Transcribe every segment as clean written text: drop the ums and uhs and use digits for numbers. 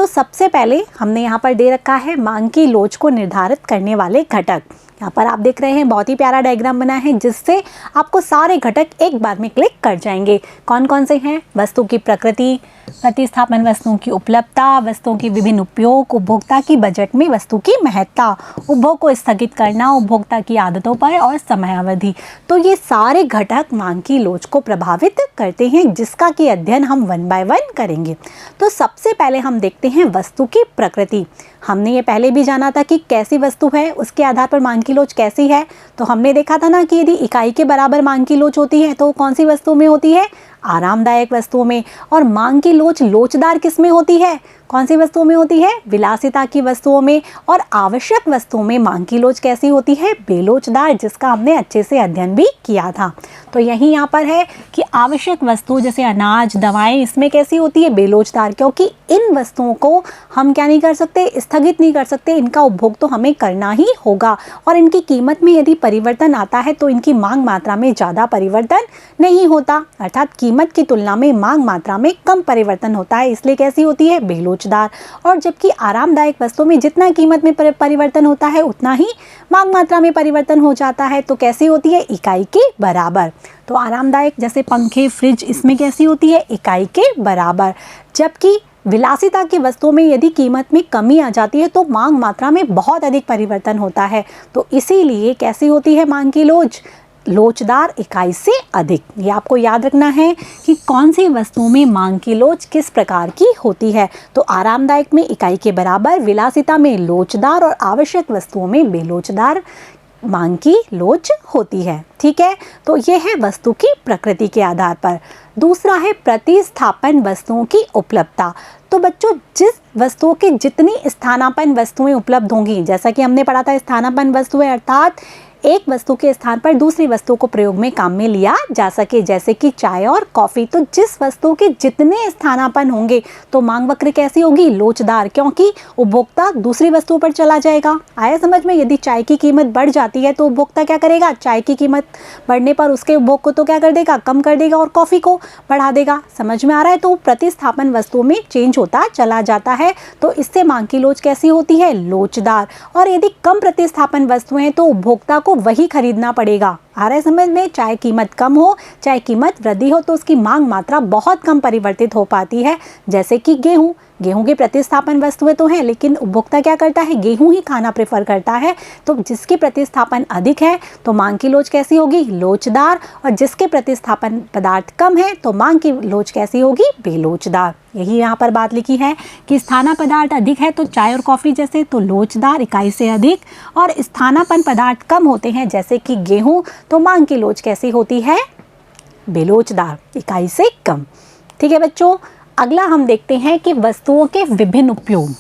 सबसे पहले हमने यहाँ पर दे रखा है मांग की लोच को निर्धारित करने वाले घटक। यहाँ पर आप देख रहे हैं बहुत ही प्यारा डायग्राम बना है जिससे आपको सारे घटक एक बार में क्लिक कर जाएंगे। कौन कौन से हैं? वस्तु की प्रकृति, प्रतिस्थापन वस्तुओं की उपलब्धता, वस्तुओं की विभिन्न उपयोग, उपभोक्ता की बजट में वस्तु की महत्ता, उपभोग को स्थगित करना, उपभोक्ता की आदतों पर और समयावधि। तो ये सारे घटक मांग की लोच को प्रभावित करते हैं जिसका कि अध्ययन हम वन बाय वन करेंगे। तो सबसे पहले हम देखते हैं वस्तु की प्रकृति। हमने ये पहले भी जाना था कि कैसी वस्तु है उसके आधार पर मांग की लोच कैसी है। तो हमने देखा था ना कि यदि इकाई के बराबर मांग की लोच होती है तो कौन सी वस्तु में होती है? आरामदायक वस्तुओं में। और मांग की लोच लोचदार किस में होती है? कौन सी वस्तुओं में होती है? विलासिता की वस्तुओं में। और आवश्यक वस्तुओं में मांग की लोच कैसी होती है? बेलोचदार, जिसका हमने अच्छे से अध्ययन भी किया था। तो यही यहाँ पर है कि आवश्यक वस्तु जैसे अनाज, दवाएं, इसमें कैसी होती है? बेलोचदार, क्योंकि इन वस्तुओं को हम क्या नहीं कर सकते? स्थगित नहीं कर सकते। इनका उपभोग तो हमें करना ही होगा और इनकी कीमत में यदि परिवर्तन आता है तो इनकी मांग मात्रा में ज़्यादा परिवर्तन नहीं होता, अर्थात कीमत की तुलना में मांग मात्रा में कम परिवर्तन होता है, इसलिए कैसी होती है? बेलोचदार। और जबकि आरामदायक वस्तु में जितना कीमत में परिवर्तन होता है उतना ही मांग मात्रा में परिवर्तन हो जाता है, तो कैसी होती है? इकाई के बराबर। तो आरामदायक जैसे पंखे, फ्रिज, इसमें कैसी होती है? इकाई के बराबर। जबकि विलासिता की वस्तुओं में यदि कीमत में कमी आ जाती है तो मांग मात्रा में बहुत अधिक परिवर्तन होता है, तो इसीलिए कैसी होती है मांग की लोच? लोचदार, इकाई से अधिक। ये आपको याद रखना है कि कौन सी वस्तुओं में मांग की लोच किस प्रकार की होती है। तो आरामदायक में इकाई के बराबर, विलासिता में लोचदार और आवश्यक वस्तुओं में बेलोचदार मांग की लोच होती है। ठीक है, तो ये है वस्तु की प्रकृति के आधार पर। दूसरा है प्रतिस्थापन वस्तुओं की उपलब्धता। तो बच्चों, जिस वस्तुओं के जितनी स्थानापन्न वस्तुएं उपलब्ध होंगी, जैसा कि हमने पढ़ा था, स्थानापन्न वस्तुएं अर्थात एक वस्तु के स्थान पर दूसरी वस्तु को प्रयोग में काम में लिया जा सके, जैसे कि चाय और कॉफ़ी। तो जिस वस्तु के जितने स्थानापन्न होंगे तो मांग वक्र कैसी होगी? लोचदार, क्योंकि उपभोक्ता दूसरी वस्तु पर चला जाएगा। आया समझ में? यदि चाय की कीमत बढ़ जाती है तो उपभोक्ता क्या करेगा? चाय की कीमत बढ़ने पर उसके उपभोग को तो क्या कर देगा? कम कर देगा और कॉफ़ी को बढ़ा देगा। समझ में आ रहा है? तो प्रतिस्थापन वस्तुओं में चेंज होता चला जाता है, तो इससे मांग की लोच कैसी होती है? लोचदार। और यदि कम प्रतिस्थापन वस्तुएं हैं तो उपभोक्ता को वही खरीदना पड़ेगा। आ रहा है समझ में? चाहे कीमत कम हो चाहे कीमत वृद्धि हो तो उसकी मांग मात्रा बहुत कम परिवर्तित हो पाती है। जैसे कि गेहूं की प्रतिस्थापन वस्तुएं तो हैं, लेकिन उपभोक्ता क्या करता है? गेहूं ही खाना प्रेफर करता है। तो जिसकी प्रतिस्थापन अधिक है तो मांग की लोच कैसी होगी? लोचदार। और जिसके प्रतिस्थापन पदार्थ कम है तो मांग की लोच कैसी होगी? बेलोचदार। यही यहाँ पर बात लिखी है कि स्थाना पदार्थ अधिक है तो चाय और कॉफ़ी जैसे तो लोचदार, इकाई से अधिक। और स्थानापन्न पदार्थ कम होते हैं जैसे कि गेहूं, तो मांग की लोच कैसी होती है? बेलोचदार, इकाई से कम। ठीक है बच्चों, अगला हम देखते हैं कि वस्तुओं के विभिन्न उपयोग।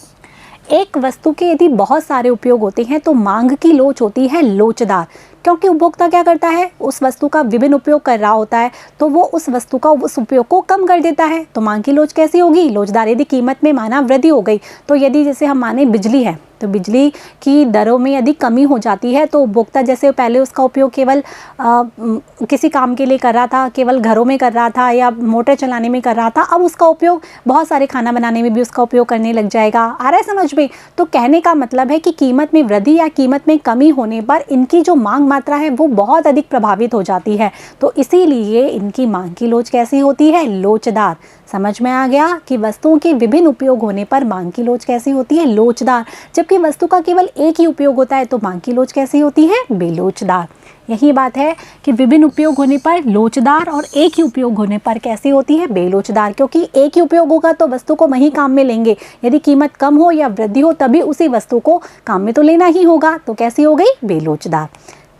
एक वस्तु के यदि बहुत सारे उपयोग होते हैं तो मांग की लोच होती है लोचदार, क्योंकि उपभोक्ता क्या करता है? उस वस्तु का विभिन्न उपयोग कर रहा होता है, तो वो उस वस्तु का उस उपयोग को कम कर देता है, तो मांग की लोच कैसी होगी? लोचदार। यदि कीमत में माना वृद्धि हो गई, तो यदि जैसे हम माने बिजली है तो बिजली की दरों में यदि कमी हो जाती है तो उपभोक्ता जैसे पहले उसका उपयोग केवल किसी काम के लिए कर रहा था, केवल घरों में कर रहा था या मोटर चलाने में कर रहा था, अब उसका उपयोग बहुत सारे खाना बनाने में भी उसका उपयोग करने लग जाएगा। आ रहा है समझ में? तो कहने का मतलब है कि कीमत में वृद्धि या कीमत में कमी होने पर इनकी जो मांग मात्रा है वो बहुत अधिक प्रभावित हो जाती है, तो इसीलिए इनकी मांग की लोच कैसी होती है? लोचदार। समझ में आ गया कि वस्तुओं के विभिन्न उपयोग होने पर मांग की लोच कैसी होती है? लोचदार। जबकि वस्तु का केवल एक ही उपयोग होता है तो मांग की लोच कैसी होती है? बेलोचदार। यही बात है कि विभिन्न उपयोग होने पर लोचदार और एक ही उपयोग होने पर कैसी होती है? बेलोचदार, क्योंकि एक ही उपयोग होगा तो वस्तु को वहीं काम में लेंगे। यदि कीमत कम हो या वृद्धि हो तभी उसी वस्तु को काम में तो लेना ही होगा, तो कैसी हो गई? बेलोचदार।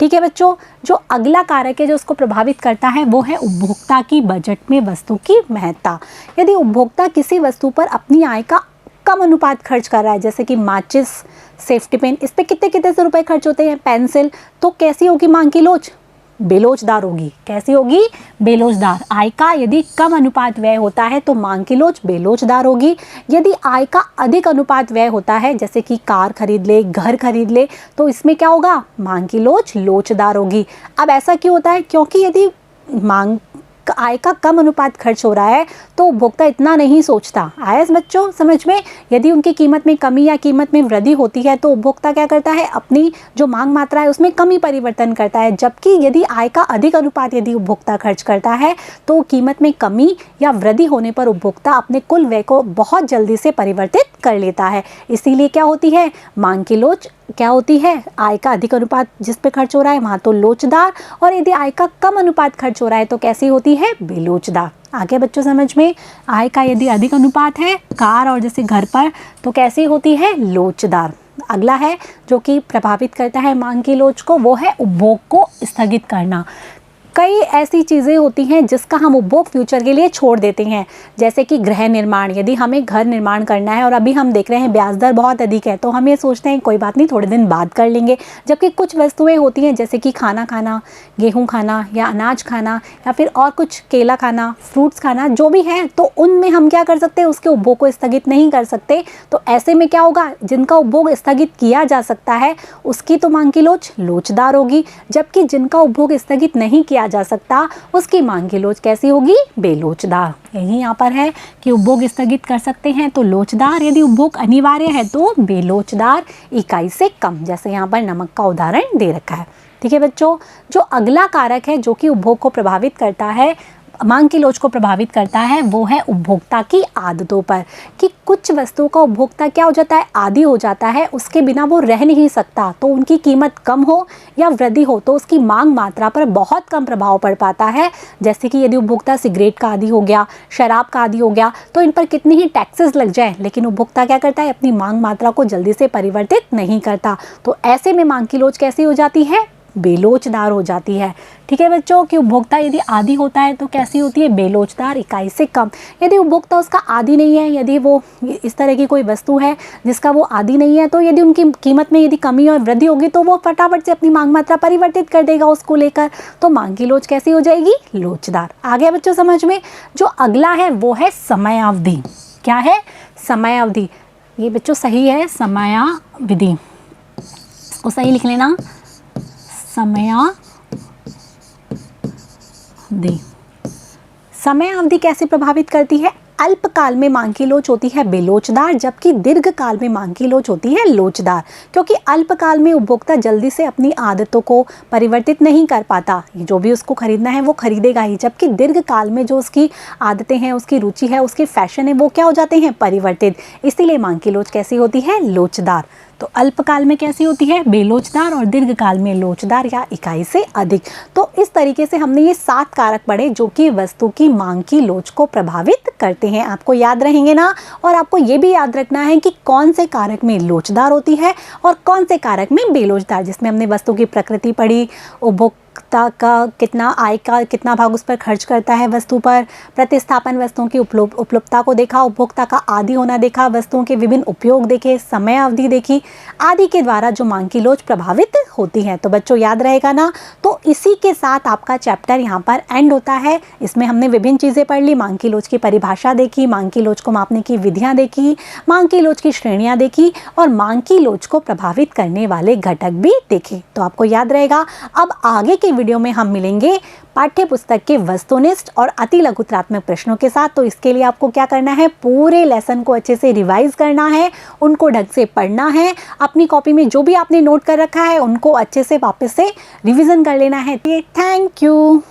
ठीक है बच्चों, जो अगला कारक है जो उसको प्रभावित करता है वो है उपभोक्ता की बजट में वस्तु की महत्ता। यदि उपभोक्ता किसी वस्तु पर अपनी आय का कम अनुपात खर्च कर रहा है, जैसे कि माचिस, सेफ्टी पेन, इस पे कितने से रुपए खर्च होते हैं, पेंसिल, तो कैसी होगी मांग की लोच? बेलोचदार होगी। कैसी होगी? बेलोचदार। आय का यदि कम अनुपात व्यय होता है तो मांग की लोच बेलोचदार होगी। यदि आय का अधिक अनुपात व्यय होता है, जैसे कि कार खरीद ले, घर खरीद ले, तो इसमें क्या होगा? मांग की लोच लोचदार होगी। अब ऐसा क्यों होता है? क्योंकि यदि मांग आय का कम अनुपात खर्च हो रहा है तो उपभोक्ता इतना नहीं सोचता। आया बच्चों समझ में? यदि उनकी कीमत में कमी या कीमत में वृद्धि होती है तो उपभोक्ता क्या करता है, अपनी जो मांग मात्रा है उसमें कमी परिवर्तन करता है। जबकि यदि आय का अधिक अनुपात यदि उपभोक्ता खर्च करता है तो कीमत में कमी या वृद्धि होने पर उपभोक्ता अपने कुल व्यय को बहुत जल्दी से परिवर्तित कर लेता है। इसीलिए क्या होती है, मांग की लोच क्या होती है, आय का अधिक अनुपात जिस पे खर्च हो रहा है वहाँ तो लोचदार, और यदि आय का कम अनुपात खर्च हो रहा है तो कैसी होती है, बेलोचदार। आगे बच्चों समझ में? आय का यदि अधिक अनुपात है कार और जैसे घर पर तो कैसी होती है, लोचदार। अगला है जो कि प्रभावित करता है मांग की लोच को, वो है उपभोग को स्थगित करना। कई ऐसी चीज़ें होती हैं जिसका हम उपभोग फ्यूचर के लिए छोड़ देते हैं, जैसे कि गृह निर्माण। यदि हमें घर निर्माण करना है और अभी हम देख रहे हैं ब्याज दर बहुत अधिक है तो हम ये सोचते हैं कोई बात नहीं थोड़े दिन बाद कर लेंगे। जबकि कुछ वस्तुएं होती हैं जैसे कि खाना खाना, गेहूं खाना या अनाज खाना या फिर और कुछ केला खाना, फ्रूट्स खाना, जो भी है, तो उनमें हम क्या कर सकते हैं, उसके उपभोग को स्थगित नहीं कर सकते। तो ऐसे में क्या होगा, जिनका उपभोग स्थगित किया जा सकता है उसकी तो मांग की लोच लोचदार होगी, जबकि जिनका उपभोग स्थगित नहीं किया जा सकता उसकी मांग की लोच कैसी होगी, बेलोचदार। यही यहाँ पर है कि उपभोग स्थगित कर सकते हैं तो लोचदार, यदि उपभोग अनिवार्य है तो बेलोचदार, इकाई से कम, जैसे यहाँ पर नमक का उदाहरण दे रखा है। ठीक है बच्चों, जो अगला कारक है जो कि उपभोग को प्रभावित करता है, मांग की लोच को प्रभावित करता है, वो है उपभोक्ता की आदतों पर। कि कुछ वस्तुओं का उपभोक्ता क्या हो जाता है, आदी हो जाता है, उसके बिना वो रह नहीं सकता। तो उनकी कीमत कम हो या वृद्धि हो तो उसकी मांग मात्रा पर बहुत कम प्रभाव पड़ पाता है। जैसे कि यदि उपभोक्ता सिगरेट का आदी हो गया, शराब का आदी हो गया, तो इन पर कितनी ही टैक्सेस लग जाए लेकिन उपभोक्ता क्या करता है, अपनी मांग मात्रा को जल्दी से परिवर्तित नहीं करता। तो ऐसे में मांग की लोच कैसी हो जाती है, बेलोचदार हो जाती है। ठीक है बच्चों, कि उपभोक्ता यदि आदी होता है तो कैसी होती है, बेलोचदार, इकाई से कम। यदि उपभोक्ता उसका आदी नहीं है, यदि वो इस तरह की कोई वस्तु है जिसका वो आदी नहीं है, तो यदि उनकी कीमत में यदि कमी और वृद्धि होगी तो वो फटाफट से अपनी मांग मात्रा परिवर्तित कर देगा उसको लेकर, तो मांग की लोच कैसी हो जाएगी, लोचदार। आगे बच्चों समझ में? जो अगला है वो है समयावधि। क्या है, समयावधि। ये बच्चों सही है, समयावधि, उसको सही लिख लेना, समयावधि। समयावधि कैसे प्रभावित करती है, अल्पकाल में मांग की लोच होती है बेलोचदार, जबकि दीर्घकाल में मांग की लोच होती है लोचदार। क्योंकि अल्पकाल में उपभोक्ता जल्दी से अपनी आदतों को परिवर्तित नहीं कर पाता, जो भी उसको खरीदना है वो खरीदेगा ही, जबकि दीर्घकाल में जो उसकी आदतें हैं, उसकी रुचि है, उसके फैशन है, वो क्या हो जाते हैं, परिवर्तित। इसीलिए मांग की लोच कैसी होती है, लोचदार। तो अल्पकाल में कैसी होती है, बेलोचदार, और दीर्घकाल में लोचदार या इकाई से अधिक। तो इस तरीके से हमने ये 7 कारक पढ़े जो कि वस्तु की मांग की लोच को प्रभावित करते हैं। आपको याद रहेंगे ना? और आपको ये भी याद रखना है कि कौन से कारक में लोचदार होती है और कौन से कारक में बेलोचदार, जिसमें हमने वस्तु की प्रकृति पढ़ी, उपभोक्ता का कितना, आय का कितना भाग उस पर खर्च करता है वस्तु पर, प्रतिस्थापन वस्तुओं की उपलब्धता को देखा, उपभोक्ता का आदी होना देखा, वस्तुओं के विभिन्न उपयोग देखे, समय अवधि देखी, आदि के द्वारा जो मांग की लोच प्रभावित होती है। तो बच्चों याद रहेगा ना? तो इसी के साथ आपका चैप्टर यहाँ पर एंड होता है। इसमें हमने विभिन्न चीज़ें पढ़ ली, मांग की लोच की परिभाषा देखी, मांग की लोच को मापने की विधियाँ देखी, मांग की लोच की श्रेणियाँ देखी और मांग की लोच को प्रभावित करने वाले घटक भी देखे। तो आपको याद रहेगा। अब आगे के वीडियो में हम मिलेंगे पाठ्य पुस्तक के वस्तुनिष्ठ और अति लघुत्रात्मक प्रश्नों के साथ। तो इसके लिए आपको क्या करना है, पूरे लेसन को अच्छे से रिवाइज करना है, उनको ढंग से पढ़ना है, अपनी कॉपी में जो भी आपने नोट कर रखा है उनको अच्छे से वापस से रिवीजन कर लेना है। Thank you.